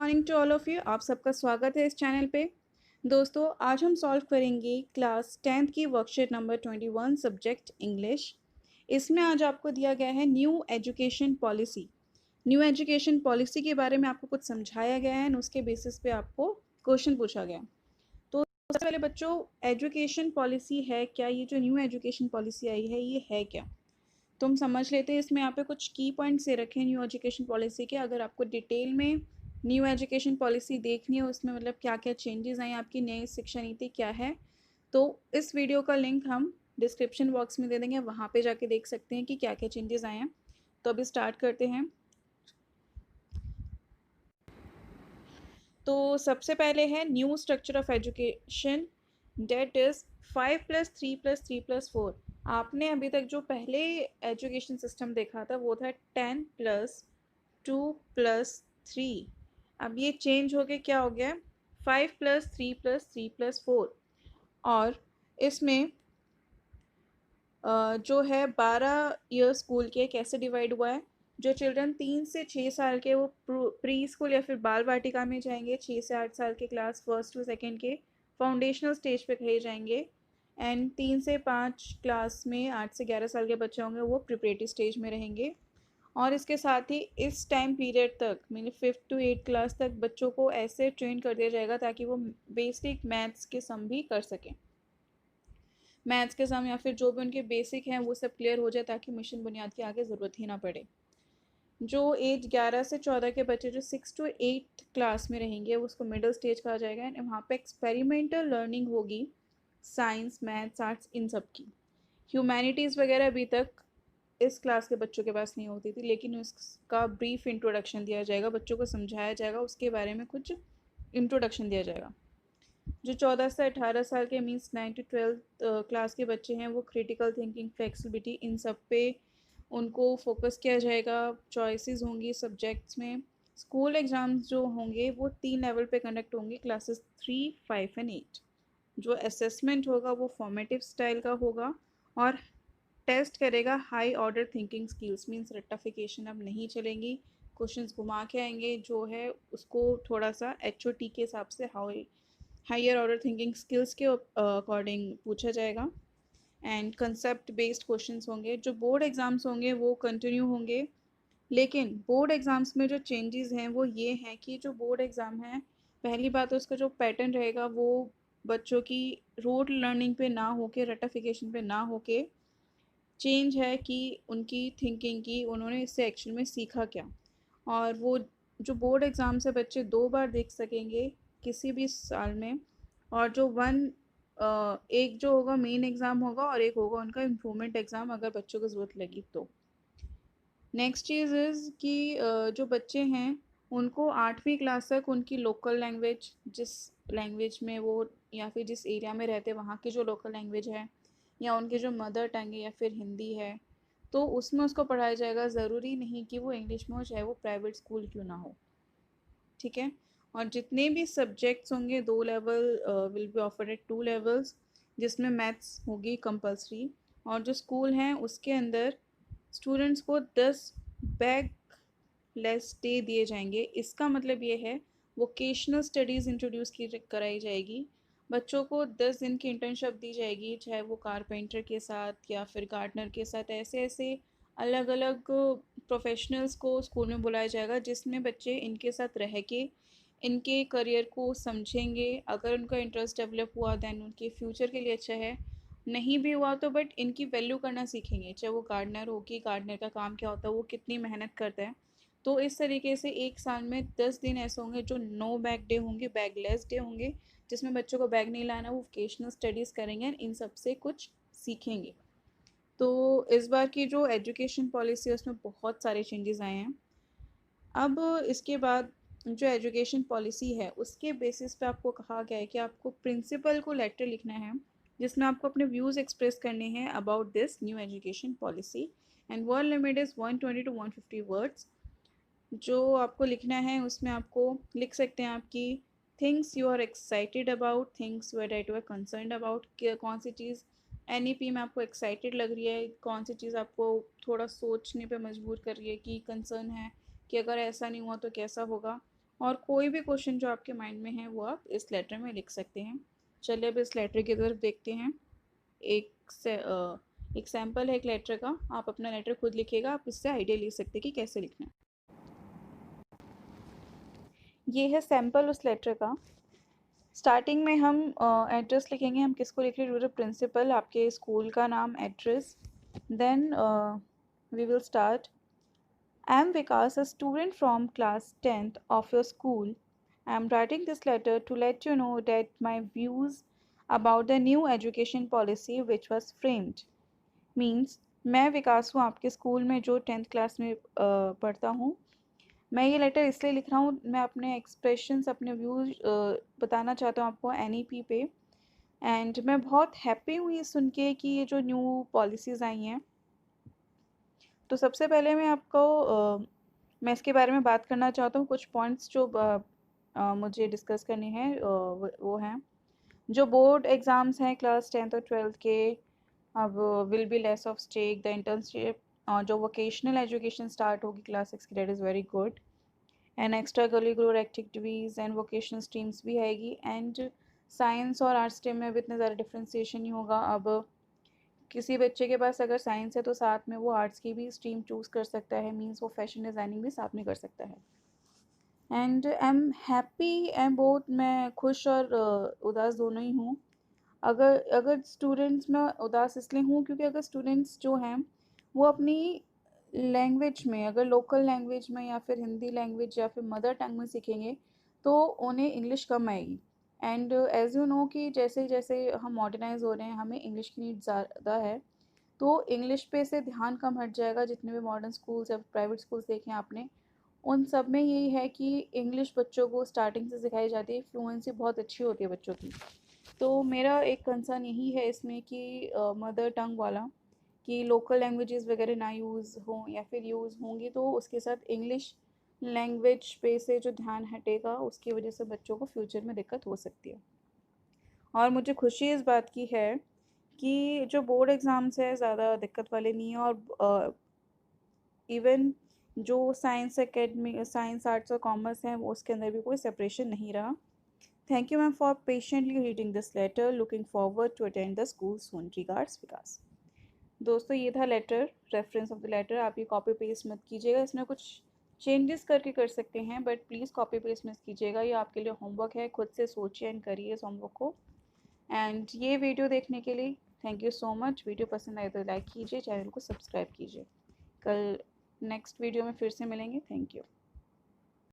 Morning to all of you. आप सबका स्वागत है इस चैनल पे। दोस्तों, आज हम सॉल्व करेंगे क्लास 10th की वर्कशीट नंबर 21 सब्जेक्ट इंग्लिश। इसमें आज आपको दिया गया है new education policy. New education policy के बारे में आपको कुछ समझाया गया है एंड उसके बेसिस पे आपको क्वेश्चन पूछा गया। तो सबसे पहले बच्चों, एजुकेशन पॉलिसी है क्या? ये जो न्यू एजुकेशन पॉलिसी आई है ये है क्या? तो हम समझ लेते हैं। इसमें यहाँ पे कुछ की पॉइंट्स दे रखे हैं न्यू एजुकेशन पॉलिसी के। अगर आपको डिटेल में न्यू एजुकेशन पॉलिसी देखनी है, उसमें मतलब क्या क्या चेंजेस आए, आपकी नई शिक्षा नीति क्या है, तो इस वीडियो का लिंक हम डिस्क्रिप्शन बॉक्स में दे देंगे, वहाँ पे जाके देख सकते हैं कि क्या क्या चेंजेस आए हैं। तो अभी स्टार्ट करते हैं। तो सबसे पहले है new structure of education, that is 5+3+3+4। आपने अभी तक जो पहले एजुकेशन सिस्टम देखा था वो था 10+2+3। अब ये चेंज हो के क्या हो गया? 5+3+3+4। और इसमें जो है 12 ईयर स्कूल के कैसे डिवाइड हुआ है? जो चिल्ड्रन 3 से 6 साल के वो प्री स्कूल या फिर बाल वाटिका में जाएंगे। 6 से 8 साल के क्लास फर्स्ट टू सेकेंड के फाउंडेशनल स्टेज पे कहे जाएंगे। एंड 3 से 5 क्लास में 8 से 11 साल के बच्चे होंगे, वो प्रिपरेटरी स्टेज में रहेंगे। और इसके साथ ही इस टाइम पीरियड तक mean 5th to 8th class तक बच्चों को ऐसे ट्रेन कर दिया जाएगा ताकि वो बेसिक मैथ्स के सम भी कर सकें। मैथ्स के सम या फिर जो भी उनके बेसिक हैं वो सब क्लियर हो जाए ताकि मिशन बुनियाद की आगे ज़रूरत ही ना पड़े। जो एज 11 से 14 के बच्चे जो 6th to 8th क्लास में रहेंगे उसको मिडिल स्टेज कहा जाएगा। एंड वहाँ पे एक्सपेरिमेंटल लर्निंग होगी, साइंस मैथ्स आर्ट्स इन सब की। ह्यूमैनिटीज़ वगैरह अभी तक इस क्लास के बच्चों के पास नहीं होती थी, लेकिन उसका ब्रीफ इंट्रोडक्शन दिया जाएगा, बच्चों को समझाया जाएगा, उसके बारे में कुछ इंट्रोडक्शन दिया जाएगा। जो 14 से 18 साल के मीन्स 9 to 12 क्लास के बच्चे हैं वो क्रिटिकल थिंकिंग, फ्लेक्सिबिलिटी इन सब पे उनको फोकस किया जाएगा। चॉइसेस होंगी सब्जेक्ट्स में। स्कूल एग्ज़ाम्स जो होंगे वो 3 लेवल पे कंडक्ट होंगे, क्लासेस 3, 5 एंड 8। जो असेसमेंट होगा वो फॉर्मेटिव स्टाइल का होगा और टेस्ट करेगा high order thinking skills. Means रट्टाफिकेशन अब नहीं चलेंगी, क्वेश्चंस घुमा के आएंगे, जो है उसको थोड़ा सा HOT के हिसाब से हायर ऑर्डर थिंकिंग स्किल्स के अकॉर्डिंग पूछा जाएगा। एंड कंसेप्ट बेस्ड क्वेश्चंस होंगे। जो बोर्ड एग्ज़ाम्स होंगे वो कंटिन्यू होंगे, लेकिन बोर्ड एग्ज़ाम्स में जो चेंजेस हैं वो ये हैं कि जो बोर्ड एग्ज़ाम है, पहली बात तो उसका जो पैटर्न रहेगा वो बच्चों की रोड लर्निंग पे ना होके, रट्टाफिकेशन पे ना होके, चेंज है कि उनकी थिंकिंग की उन्होंने इससे एक्चुअल में सीखा क्या। और वो जो बोर्ड एग्ज़ाम से बच्चे 2 बार देख सकेंगे किसी भी साल में। और जो एक जो होगा मेन एग्ज़ाम होगा और एक होगा उनका इम्प्रूवमेंट एग्ज़ाम, अगर बच्चों को ज़रूरत लगी तो। नेक्स्ट चीज़ इज़ कि जो बच्चे हैं उनको 8वीं क्लास तक उनकी लोकल लैंग्वेज, जिस लैंग्वेज में वो या फिर जिस एरिया में रहते हैं वहाँ की जो लोकल लैंग्वेज है या उनकी जो मदर टंग है या फिर हिंदी है, तो उसमें उसको पढ़ाया जाएगा। ज़रूरी नहीं कि वो इंग्लिश में हो, चाहे वो प्राइवेट स्कूल क्यों ना हो। ठीक है। और जितने भी सब्जेक्ट्स होंगे 2 level will be offered eight 2 levels, जिसमें मैथ्स होगी कंपलसरी। और जो स्कूल हैं उसके अंदर स्टूडेंट्स को 10 बैक लेस डे दिए जाएंगे। इसका मतलब ये है वोकेशनल स्टडीज़ इंट्रोड्यूस की कराई जाएगी। बच्चों को 10 दिन की इंटर्नशिप दी जाएगी, चाहे वो कारपेंटर के साथ या फिर गार्डनर के साथ, ऐसे ऐसे अलग अलग प्रोफेशनल्स को स्कूल में बुलाया जाएगा, जिसमें बच्चे इनके साथ रह के इनके करियर को समझेंगे। अगर उनका इंटरेस्ट डेवलप हुआ दैन उनके फ्यूचर के लिए अच्छा है, नहीं भी हुआ तो बट इनकी वैल्यू करना सीखेंगे। चाहे वो गार्डनर हो कि गार्डनर का काम क्या होता है, वो कितनी मेहनत करता है। तो इस तरीके से एक साल में 10 दिन ऐसे होंगे जो नो बैग डे होंगे, बैगलेस डे होंगे, जिसमें बच्चों को बैग नहीं लाना, वो वोकेशनल स्टडीज़ करेंगे इन सब से कुछ सीखेंगे। तो इस बार की जो एजुकेशन पॉलिसी है उसमें बहुत सारे चेंजेस आए हैं। अब इसके बाद जो एजुकेशन पॉलिसी है उसके बेसिस पे आपको कहा गया है कि आपको प्रिंसिपल को लेटर लिखना है, जिसमें आपको अपने व्यूज़ एक्सप्रेस करने हैं about this new education policy. And word limit is 120 to 150 words. जो आपको लिखना है उसमें आपको लिख सकते हैं आपकी things you are excited about, things you are concern about. कौन सी चीज़ NEP में आपको एक्साइटेड लग रही है, कौन सी चीज़ आपको थोड़ा सोचने पे मजबूर कर रही है कि कंसर्न है कि अगर ऐसा नहीं हुआ तो कैसा होगा। और कोई भी क्वेश्चन जो आपके माइंड में है वो आप इस लेटर में लिख सकते हैं। चलिए अब इस लेटर की तरफ देखते हैं। एक से एक सैम्पल है एक लेटर का, आप अपना लेटर खुद लिखिएगा, आप इससे आइडिया ले सकते हैं कि कैसे लिखना है। ये है सैम्पल उस लेटर का। स्टार्टिंग में हम एड्रेस लिखेंगे, हम किसको लिख रहे हैं, टू द प्रिंसिपल, आपके स्कूल का नाम, address. Then we will start, I am Vikas, a student from class 10th of your school. I am writing this letter to let you know that my views about the new education policy which was framed. Means मैं विकास हूँ आपके school में जो 10th class में पढ़ता हूँ। मैं ये लेटर इसलिए लिख रहा हूँ, मैं अपने एक्सप्रेशंस, अपने व्यूज़ बताना चाहता हूँ आपको एनईपी पे। एंड मैं बहुत हैप्पी हूँ ये सुन के कि ये जो न्यू पॉलिसीज़ आई हैं। तो सबसे पहले मैं आपको मैं इसके बारे में बात करना चाहता हूँ। कुछ पॉइंट्स जो मुझे डिस्कस करने हैं वो हैं, जो बोर्ड एग्ज़ाम्स हैं क्लास 10th और 12th के, अब will be less of stake. The internship, जो वोकेशनल एजुकेशन स्टार्ट होगी क्लास 6 की, that is very good. And extra curricular activities and vocational streams भी आएगी। एंड साइंस और आर्ट्स स्ट्रीम में भी इतना ज़्यादा डिफ्रेंसिएशन नहीं होगा। अब किसी बच्चे के पास अगर साइंस है तो साथ में वो आर्ट्स की भी स्ट्रीम चूज़ कर सकता है, मीन्स वो फैशन डिज़ाइनिंग भी साथ में कर सकता है। And I am happy and बहुत, मैं खुश और उदास दोनों ही हूँ। अगर अगर स्टूडेंट्स, मैं उदास इसलिए हूँ क्योंकि अगर स्टूडेंट्स जो हैं वो अपनी लैंग्वेज में, अगर लोकल लैंग्वेज में या फिर हिंदी लैंग्वेज या फिर मदर टंग में सीखेंगे तो उन्हें इंग्लिश कम आएगी। एंड एज़ यू नो कि जैसे जैसे हम मॉडर्नाइज हो रहे हैं, हमें इंग्लिश की नीड ज़्यादा है, तो इंग्लिश पे से ध्यान कम हट जाएगा। जितने भी मॉडर्न स्कूल्स या प्राइवेट स्कूल्स देखे आपने, उन सब में यही है कि इंग्लिश बच्चों को स्टार्टिंग से सिखाई जाती है, फ्लुएंसी बहुत अच्छी होती है बच्चों की। तो मेरा एक कंसर्न यही है इसमें कि मदर टंग वाला, कि लोकल लैंग्वेजेस वगैरह ना यूज़ हों, या फिर यूज़ होंगी तो उसके साथ इंग्लिश लैंग्वेज पे से जो ध्यान हटेगा उसकी वजह से बच्चों को फ्यूचर में दिक्कत हो सकती है। और मुझे खुशी इस बात की है कि जो बोर्ड एग्ज़ाम्स है ज़्यादा दिक्कत वाले नहीं हैं। और इवन जो साइंस एकेडमी, साइंस आर्ट्स और कॉमर्स हैं, वो उसके अंदर भी कोई सेपरेशन नहीं रहा। Thank you ma'am for patiently reading this letter, looking forward to attend the school soon, regards Vikas. दोस्तों ये था letter, reference of the letter. आप ये कॉपी पेस्ट मत कीजिएगा, इसमें कुछ चेंजेस करके कर सकते हैं, बट प्लीज़ कॉपी पेस्ट मत कीजिएगा। ये आपके लिए होमवर्क है, खुद से सोचिए एंड करिए इस होमवर्क को। एंड ये वीडियो देखने के लिए thank you so much. Video पसंद आए तो लाइक कीजिए, चैनल को सब्सक्राइब कीजिए। कल नेक्स्ट वीडियो में फिर से मिलेंगे। Thank you.